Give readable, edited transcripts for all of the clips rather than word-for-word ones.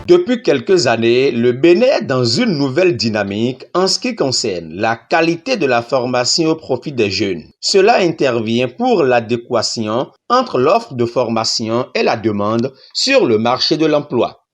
Depuis quelques années, le Bénin est dans une nouvelle dynamique en ce qui concerne la qualité de la formation au profit des jeunes. Cela intervient pour l'adéquation entre l'offre de formation et la demande sur le marché de l'emploi.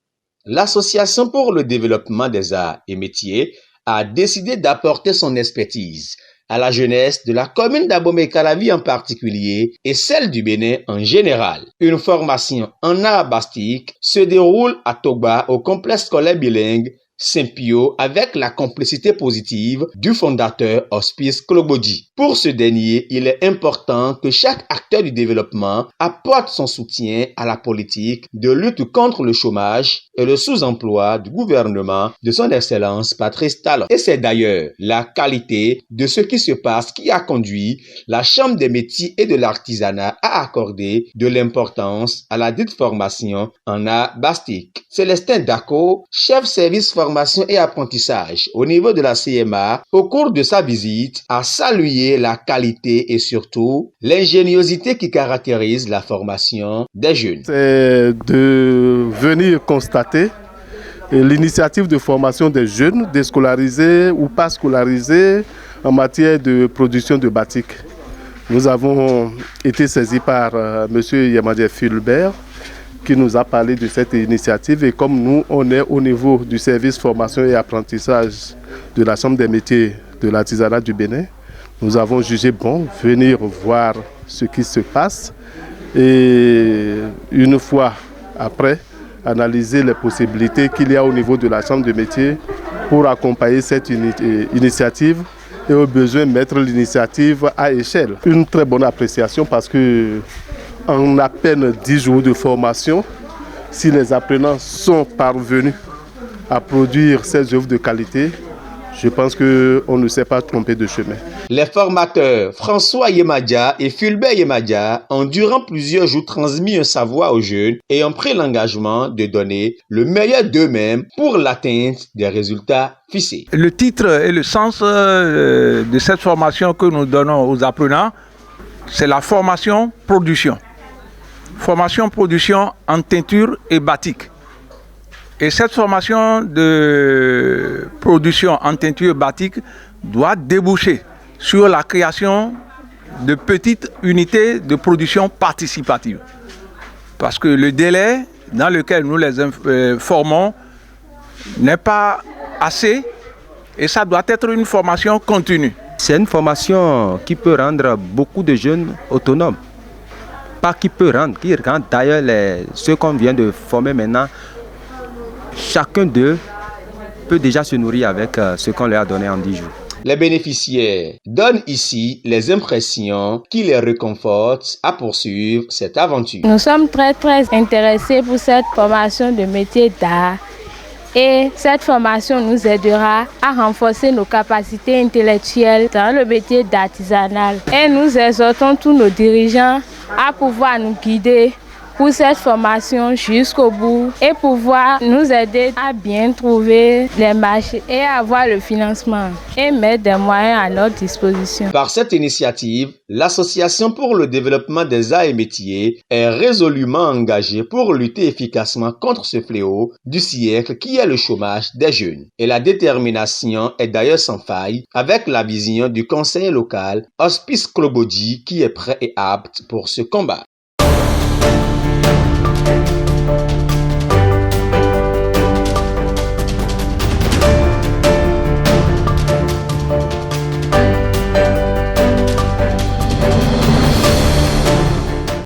L'Association pour le développement des arts et métiers a décidé d'apporter son expertise à la jeunesse de la commune d'Abomey-Calavi en particulier et celle du Bénin en général. Une formation en art bastique se déroule à Togba au complexe scolaire bilingue Saint-Pio avec la complicité positive du fondateur Hospice Klobodji. Pour ce dernier, il est important que chaque acteur du développement apporte son soutien à la politique de lutte contre le chômage et le sous-emploi du gouvernement de son Excellence Patrice Talon. Et c'est d'ailleurs la qualité de ce qui se passe qui a conduit la Chambre des métiers et de l'artisanat à accorder de l'importance à la dite formation en art bastique. Célestin Dako, chef service formation et apprentissage au niveau de la CMA, au cours de sa visite, a salué la qualité et surtout l'ingéniosité qui caractérise la formation des jeunes. C'est de venir constater l'initiative de formation des jeunes, déscolarisés ou pas scolarisés en matière de production de batik. Nous avons été saisis par M. Yamadier Fulbert, qui nous a parlé de cette initiative. Et comme nous, on est au niveau du service formation et apprentissage de la Chambre des métiers de l'artisanat du Bénin, nous avons jugé bon venir voir ce qui se passe et une fois après, analyser les possibilités qu'il y a au niveau de la Chambre des métiers pour accompagner cette initiative et au besoin mettre l'initiative à échelle. Une très bonne appréciation parce que en à peine 10 jours de formation, si les apprenants sont parvenus à produire ces œuvres de qualité, je pense qu'on ne s'est pas trompé de chemin. Les formateurs François Yemadia et Fulbert Yemadia ont durant plusieurs jours transmis un savoir aux jeunes et ont pris l'engagement de donner le meilleur d'eux-mêmes pour l'atteinte des résultats fixés. Le titre et le sens de cette formation que nous donnons aux apprenants, c'est la formation-production. Formation-production en teinture et batik. Et cette formation de production en teinture et batik doit déboucher sur la création de petites unités de production participative. Parce que le délai dans lequel nous les formons n'est pas assez et ça doit être une formation continue. C'est une formation qui peut rendre beaucoup de jeunes autonomes. Pas qui peut rendre, qui rend d'ailleurs ceux qu'on vient de former maintenant, chacun d'eux peut déjà se nourrir avec ce qu'on leur a donné en 10 jours. Les bénéficiaires donnent ici les impressions qui les réconfortent à poursuivre cette aventure. Nous sommes très intéressés pour cette formation de métier d'art. Et cette formation nous aidera à renforcer nos capacités intellectuelles dans le métier d'artisanal. Et nous exhortons tous nos dirigeants à pouvoir nous guider pour cette formation jusqu'au bout et pouvoir nous aider à bien trouver les marchés et avoir le financement et mettre des moyens à notre disposition. Par cette initiative, l'Association pour le développement des arts et métiers est résolument engagée pour lutter efficacement contre ce fléau du siècle qui est le chômage des jeunes. Et la détermination est d'ailleurs sans faille avec la vision du conseiller local Hospice Klobodji qui est prêt et apte pour ce combat.